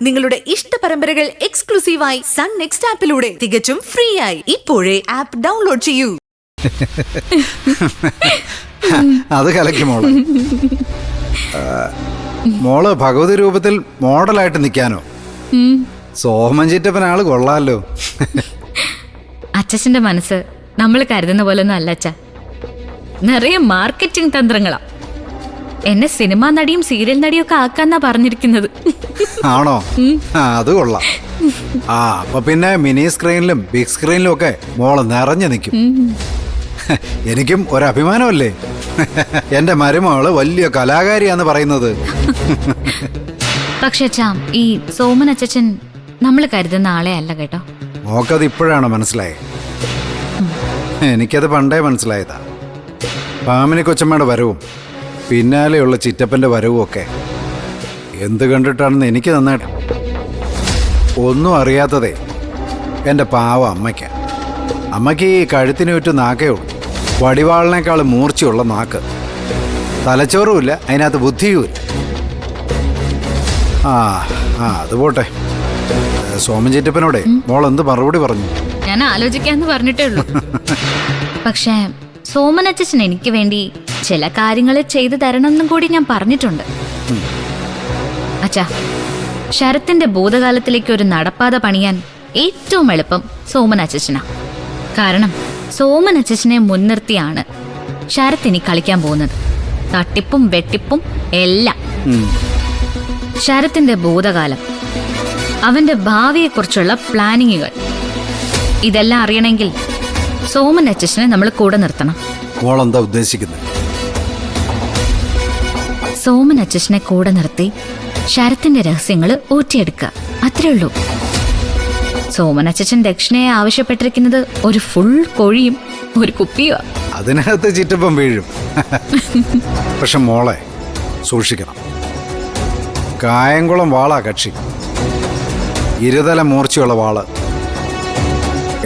നിങ്ങളുടെ ഇഷ്ട പരമ്പരകൾ എക്സ്ക്ലൂസീവായി സൺ നെക്സ്റ്റ് ആപ്പിലൂടെ തികച്ചും ഫ്രീ ആയി ഇപ്പോഴേ ആപ്പ് ഡൗൺലോഡ് ചെയ്യൂ. അത് കലക്കി മോള്. മോള് ഭഗവതി രൂപത്തിൽ മോഡലായിട്ട് നിൽക്കാനോ? സോമൻ ചിറ്റപ്പൻ ആള് കൊള്ളാലോ. അച്ഛന്റെ മനസ്സ് നമ്മൾ കരുതുന്ന പോലെ ഒന്നും അല്ല അച്ഛ. നിറയെ മാർക്കറ്റിംഗ് തന്ത്രങ്ങളാ. എന്നെ സിനിമാ നടിയും സീരിയൽ നടിയും ഒക്കെ ആക്കാന്നാ പറഞ്ഞിരിക്കുന്നത്. ആണോ? അത് കൊള്ളാം. അപ്പൊ പിന്നെ മിനി സ്ക്രീനിലും ബിഗ് സ്ക്രീനിലും ഒക്കെ മോള് നിറഞ്ഞു നിൽക്കും. എനിക്കും ഒരഭിമാനമല്ലേ എന്റെ മരുമകള് വലിയ കലാകാരിയാന്ന് പറയുന്നത്. പക്ഷെ അച്ഛാ, ഈ സോമൻ അച്ഛൻ നമ്മൾ കരുതുന്ന ആളെ അല്ല കേട്ടോ. മോക്കത് ഇപ്പോഴാണ് മനസ്സിലായത്. എനിക്കത് പണ്ടേ മനസ്സിലായതാ. പാമിനി കൊച്ചമ്മയുടെ വരവും പിന്നാലെയുള്ള ചിറ്റപ്പന്റെ വരവും ഒക്കെ എന്ത് കണ്ടിട്ടാണെന്ന് എനിക്ക് നന്നായിട്ട്. ഒന്നും അറിയാത്തതേ എൻ്റെ പാവ അമ്മയ്ക്ക. അമ്മയ്ക്ക് ഈ കഴുത്തിന് ചുറ്റും നാക്കേ ഉള്ളൂ. വടിവാളിനേക്കാൾ മൂർച്ചയുള്ള നാക്ക്. തലച്ചോറുമില്ല, അതിനകത്ത് ബുദ്ധിയുമില്ല. അത് പോട്ടെ. സോമൻ ചിറ്റപ്പനോടെ മോൾ എന്ത് മറുപടി പറഞ്ഞു? ഞാൻ ആലോചിക്കാന്ന് പറഞ്ഞിട്ടേ ഉള്ളൂ. പക്ഷേ സോമൻ അച്ഛൻ എനിക്ക് വേണ്ടി ചില കാര്യങ്ങൾ ചെയ്തു തരണമെന്നും കൂടി ഞാൻ പറഞ്ഞിട്ടുണ്ട്. അച്ഛാ, ശരത്തിന്റെ ഭൂതകാലത്തിലേക്ക് ഒരു നടപ്പാത പണിയാൻ ഏറ്റവും എളുപ്പം സോമൻ അച്ഛനാ. കാരണം സോമൻ അച്ഛനെ മുൻനിർത്തിയാണ് ശരത് ഇനി കളിക്കാൻ പോകുന്നത്. തട്ടിപ്പും വെട്ടിപ്പും എല്ലാം. ശരത്തിന്റെ ഭൂതകാലം, അവന്റെ ഭാവിയെക്കുറിച്ചുള്ള പ്ലാനിങ്ങുകൾ, ഇതെല്ലാം അറിയണമെങ്കിൽ സോമൻ അച്ഛനെ നമ്മൾ കൂടെ നിർത്തണം. മോളെന്താ ഉദ്ദേശിക്കുന്നത്? സോമൻ അച്ഛനെ കൂടെ നിർത്തി ശരത്തിന്റെ രഹസ്യങ്ങൾ ഊറ്റിയെടുക്കുക, അത്രേ ഉള്ളൂ. സോമൻ അച്ഛൻ ദക്ഷിണയെ ആവശ്യപ്പെട്ടിരിക്കുന്നത് ഒരു ഫുൾ കോഴിയും ഒരു കുപ്പിയോ. അതിനകത്ത് ചിറ്റപ്പം വീഴും. പക്ഷെ മോളെ സൂക്ഷിക്കണം. കായംകുളം വാളാ കക്ഷി. ഇരുതല മൂർച്ചയുള്ള വാള്.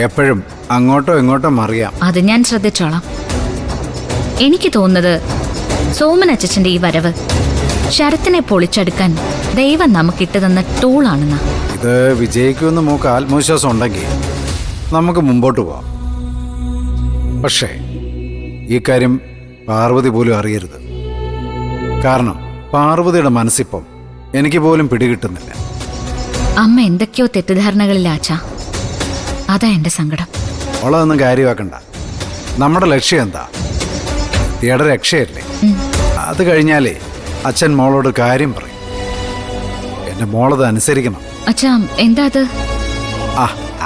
എപ്പോഴും അങ്ങോട്ടോ ഇങ്ങോട്ടോ മറിയാം. അത് ഞാൻ ശ്രദ്ധിച്ചോളാം. എനിക്ക് തോന്നുന്നത് സോമൻ അച്ഛന്റെ ഈ വരവ് ശരത്തിനെ പൊളിച്ചെടുക്കാൻ ദൈവം നമുക്കിട്ട് തന്ന ടൂളാണെന്നാ. ഇത് വിജയിക്കുമെന്ന് നമുക്ക് ആത്മവിശ്വാസം ഉണ്ടെങ്കിൽ നമുക്ക് മുമ്പോട്ട് പോവാം. പക്ഷേ ഈ കാര്യം പാർവതി പോലും അറിയരുത്. കാരണം പാർവതിയുടെ മനസ്സിപ്പം എനിക്ക് പോലും പിടികിട്ടുന്നില്ല. അമ്മ എന്തൊക്കെയോ തെറ്റിദ്ധാരണകളിലാച്ചാ. അതാ എന്റെ സങ്കടം. മോളതൊന്നും കാര്യമാക്കണ്ട. നമ്മുടെ ലക്ഷ്യം എന്താ? തീയുടെ രക്ഷയല്ലേ. അത് കഴിഞ്ഞാലേ അച്ഛൻ മോളോട് കാര്യം പറയും. എന്റെ മോളത് അനുസരിക്കണം. അച്ഛാ, എന്താ അത്?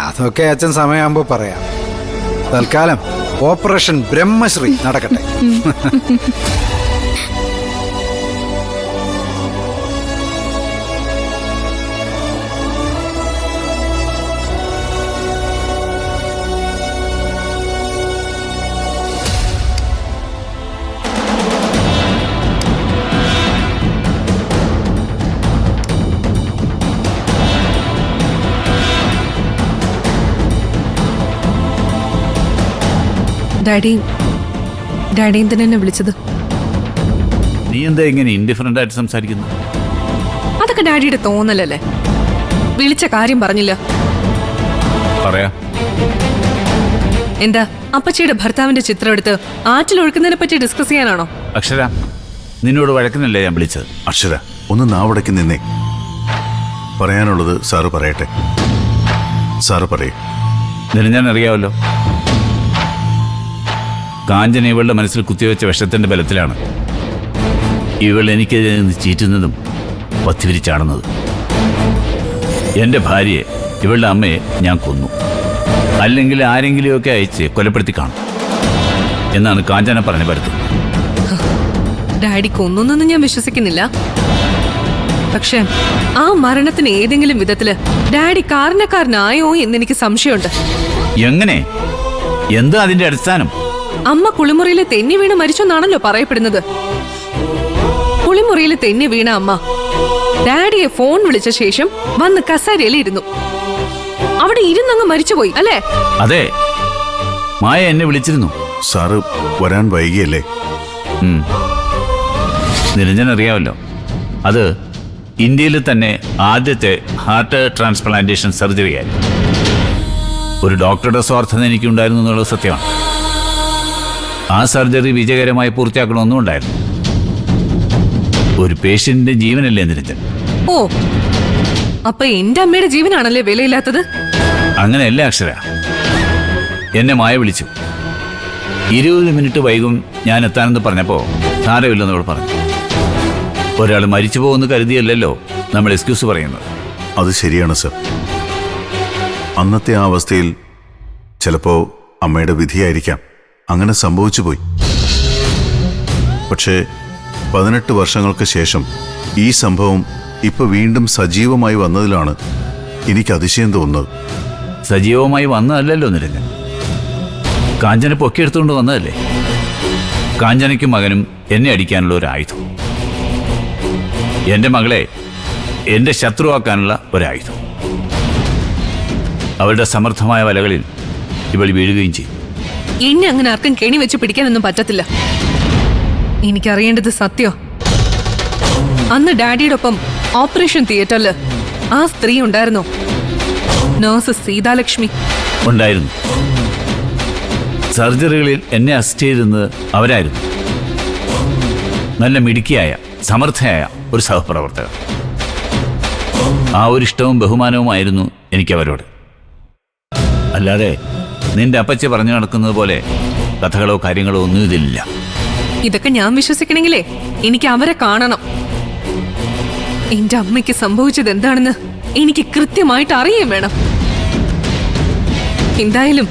അതൊക്കെ അച്ഛൻ സമയമാകുമ്പോ പറയാം. തൽക്കാലം ഓപ്പറേഷൻ ബ്രഹ്മശ്രീ നടക്കട്ടെ. ഡാഡി എന്തിനാ വിളിച്ചത്? നീ എന്താ ഇങ്ങനെ ഇൻഡിഫറന്റ് ആയിട്ട് സംസാരിക്കുന്നു? അതൊക്കെ ഡാഡിയുടെ തോന്നലല്ലേ. വിളിച്ച കാര്യം പറഞ്ഞില്ല. പറയാ. എന്താ അപ്പച്ചിയുടെ ഭർത്താവിന്റെ ചിത്രം എടുത്ത് ആറ്റിൽ ഒഴുക്കുന്നതിനെ പറ്റി ഡിസ്കസ് ചെയ്യാനാണോ? അക്ഷര, നിന്നോട് വഴക്കുന്നില്ലേ ഞാൻ വിളിച്ചത്? അക്ഷര, ഒന്ന് നാവടക്കി നിന്നേ. പറയാനുള്ളത് സാറ് പറയട്ടെ. സാറ് പറയേ. ഞാൻ അറിയാമല്ലോ, കാഞ്ചന ഇവളുടെ മനസ്സിൽ കുത്തിവെച്ച വിഷത്തിന്റെ ബലത്തിലാണ് ഇവൾ എനിക്ക് ചീറ്റുന്നതും പത്തിവിരിച്ചാടുന്നതും. എൻ്റെ ഭാര്യയെ, ഇവളുടെ അമ്മയെ ഞാൻ കൊന്നു, അല്ലെങ്കിൽ ആരെങ്കിലുമൊക്കെ അയച്ച് കൊലപ്പെടുത്തി കാണും എന്നാണ് കാഞ്ചന പറഞ്ഞു പരത്തുന്നത്. ഡാഡി കൊന്നൊന്നും ഞാൻ വിശ്വസിക്കുന്നില്ല. പക്ഷെ ആ മരണത്തിന് ഏതെങ്കിലും വിധത്തില് ഡാഡി കാരണക്കാരനായോ എന്നെനിക്ക് സംശയമുണ്ട്. എങ്ങനെ? എന്താ അതിന്റെ അടിസ്ഥാനം? അമ്മ കുളിമുറിയിലെ തെന്നി വീണ് മരിച്ചെന്നാണല്ലോ പറയപ്പെടുന്നത്. കുളിമുറിയിൽ തെന്നി വീണ അമ്മ ഡാഡിയെ ഫോൺ വിളിച്ച ശേഷം വന്ന് കസേരയിൽ ഇരുന്നു. അവിടെ ഇരുന്നങ്ങ് മരിച്ചുപോയി അല്ലേ? അതെ, മായ എന്നെ വിളിച്ചിരുന്നു. സാറ് വരാൻ വൈകിയല്ലേ? നിരഞ്ജൻ അറിയാമല്ലോ, അത് ഇന്ത്യയിൽ തന്നെ ആദ്യത്തെ ഹാർട്ട് ട്രാൻസ്പ്ലാന്റേഷൻ സർജറി ആയിരുന്നു. ഒരു ഡോക്ടറുടെ സ്വാർത്ഥത എനിക്കുണ്ടായിരുന്നു എന്നുള്ളത് സത്യമാണ്. ആ സർജറി വിജയകരമായി പൂർത്തിയാക്കണമെന്നും ഉണ്ടായിരുന്നു. ഒരു പേഷ്യന്റിന്റെ ജീവനല്ലേ നിരഞ്ജൻ? ഓ, അപ്പൊ എന്റെ അമ്മയുടെ ജീവനാണല്ലേ വിലയില്ലാത്തത്? അങ്ങനെയല്ല അക്ഷര. എന്നെ മായ വിളിച്ചു. 20 മിനിറ്റ് വൈകും ഞാൻ എത്താനെന്ന് പറഞ്ഞപ്പോ സാരമില്ലെന്ന് അവൾ പറഞ്ഞു. ഒരാൾ മരിച്ചു പോകുമെന്ന് കരുതിയല്ലോ നമ്മൾ എക്സ്ക്യൂസ് പറയുന്നത്. അത് ശരിയാണ് സർ. അന്നത്തെ ആ അവസ്ഥയിൽ ചിലപ്പോ അമ്മയുടെ വിധിയായിരിക്കാം അങ്ങനെ സംഭവിച്ചു പോയി. പക്ഷേ 18 വർഷങ്ങൾക്ക് ശേഷം ഈ സംഭവം ഇപ്പൊ വീണ്ടും സജീവമായി വന്നതിലാണ് എനിക്ക് അതിശയം തോന്നുന്നത്. സജീവമായി വന്നതല്ലല്ലോ നിരഞ്ജൻ. കാഞ്ചന പൊക്കിയെടുത്തുകൊണ്ട് വന്നതല്ലേ. കാഞ്ചനയ്ക്കും മകനും എന്നെ അടിക്കാനുള്ള ഒരു ആയുധം, എൻ്റെ മകളെ എൻ്റെ ശത്രുവാക്കാനുള്ള ഒരായുധം. അവരുടെ സമർത്ഥമായ വലകളിൽ ഇവൾ വീഴുകയും ചെയ്യും. എന്നെ അങ്ങനെ ആർക്കും കെണി വെച്ച് പിടിക്കാനൊന്നും പറ്റത്തില്ല. എനിക്കറിയേണ്ടത് സത്യം. അന്ന് ഡാഡിയുടെ ഒപ്പം ഓപ്പറേഷൻ തിയേറ്ററില് ആ സ്ത്രീ ഉണ്ടായിരുന്നോ? നഴ്സ് സീതാലക്ഷ്മി ഉണ്ടായിരുന്നു. സർജറികളിൽ എന്നെ അസിസ്റ്റ് ചെയ്തിരുന്നത് അവരായിരുന്നു. നല്ല മിടുക്കിയായ സമർത്ഥയായ ഒരു സഹപ്രവർത്തകർ. ആ ഒരു ഇഷ്ടവും ബഹുമാനവുമായിരുന്നു എനിക്കവരോട്. അല്ലാതെ നിന്റെ അപ്പച്ചി പറഞ്ഞു നടക്കുന്നത് പോലെ കഥകളോ കാര്യങ്ങളോ ഒന്നും ഇതിലില്ല. ഇതൊക്കെ ഞാൻ വിശ്വസിക്കണമെങ്കിലേ എനിക്ക് അവരെ കാണണം. എന്റെ അമ്മയ്ക്ക് സംഭവിച്ചത് എന്താണെന്ന് എനിക്ക് കൃത്യമായിട്ട് അറിയുകയും വേണം. എന്തായാലും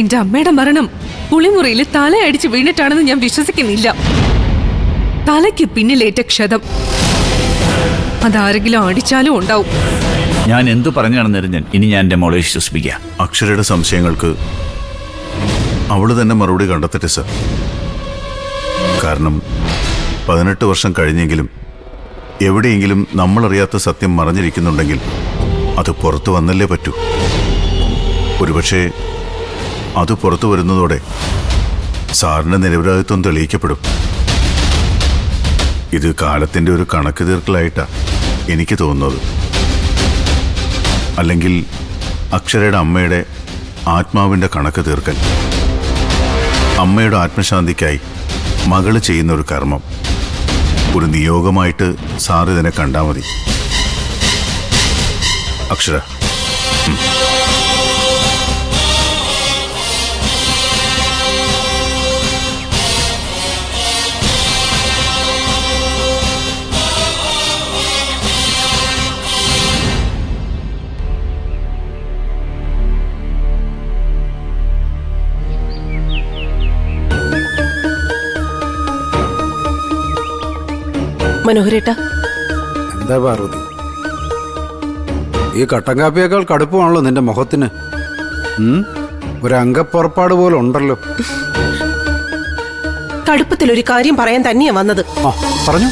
എന്റെ അമ്മയുടെ മരണം കുളിമുറിയിൽ തലയടിച്ച് വീണിട്ടാണെന്ന് ഞാൻ വിശ്വസിക്കുന്നില്ല. തലയ്ക്ക് പിന്നിലേറ്റ ക്ഷതം അതാരെങ്കിലും അടിച്ചാലും ഉണ്ടാവും. ഞാൻ എന്തു പറഞ്ഞു നടന്നിരുന്നൻ ഇനി ഞാൻ എൻ്റെ മോളെ വിശ്വസിപ്പിക്കാം. അക്ഷരയുടെ സംശയങ്ങൾക്ക് അവള് തന്നെ മറുപടി കണ്ടെത്തട്ടെ സർ. കാരണം 18 വർഷം കഴിഞ്ഞെങ്കിലും എവിടെയെങ്കിലും നമ്മളറിയാത്ത സത്യം മറഞ്ഞിരിക്കുന്നുണ്ടെങ്കിൽ അത് പുറത്തു വന്നല്ലേ പറ്റൂ. ഒരുപക്ഷെ അത് പുറത്തു വരുന്നതോടെ സാറിന്റെ നിരപരാധിത്വം തെളിയിക്കപ്പെടും. ഇത് കാലത്തിന്റെ ഒരു കണക്ക് തീർക്കലായിട്ടാ എനിക്ക് തോന്നുന്നത്. അല്ലെങ്കിൽ അക്ഷരയുടെ അമ്മയുടെ ആത്മാവിന്റെ കണക്ക് തീർക്കൽ. അമ്മയുടെ ആത്മശാന്തിക്കായി മകള് ചെയ്യുന്ന ഒരു കർമ്മം, ഒരു നിയോഗമായിട്ട് സാർ ഇതിനെ കണ്ടാൽ മതി. അക്ഷര, മനോഹരേട്ട, എന്താ പാർവതി, ഈ കട്ടൻ കാപ്പിയേക്കാൾ കടുപ്പമാണല്ലോ നിന്റെ മുഖത്തിന്. ഒരു അംഗപ്പുറപ്പാട് പോലെ ഉണ്ടല്ലോ. കടുപ്പത്തിൽ ഒരു കാര്യം പറയാൻ തന്നെയാ വന്നത്. പറഞ്ഞു.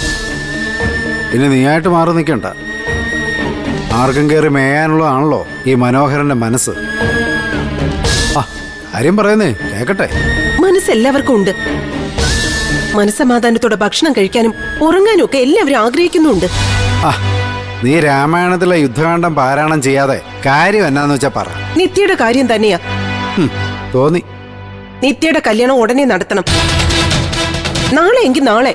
പിന്നെ നീയായിട്ട് മാറി നിൽക്കണ്ട. ആർക്കും കയറി മേയാനുള്ളതാണല്ലോ ഈ മനോഹരന്റെ മനസ്സ്. കാര്യം പറയുന്നേ കേക്കട്ടെ. മനസ്സെല്ലാവർക്കും ഉണ്ട്. മനസ്സമാധാനത്തോടെ ഭക്ഷണം കഴിക്കാനും ഉറങ്ങാനും ഒക്കെ എല്ലാവരും ആഗ്രഹിക്കുന്നുണ്ട്. നീ രാമായണത്തിലെ യുദ്ധകാന്ഡം പാരായണം ചെയ്യാതെ കാര്യം എന്നാന്ന് വെച്ചാ പറ. നിത്യയുടെ കാര്യം തന്നെയാ. തോന്നി. നിത്യയുടെ കല്യാണം ഉടനെ നടത്തണം. നാളെ എങ്കിൽ നാളെ.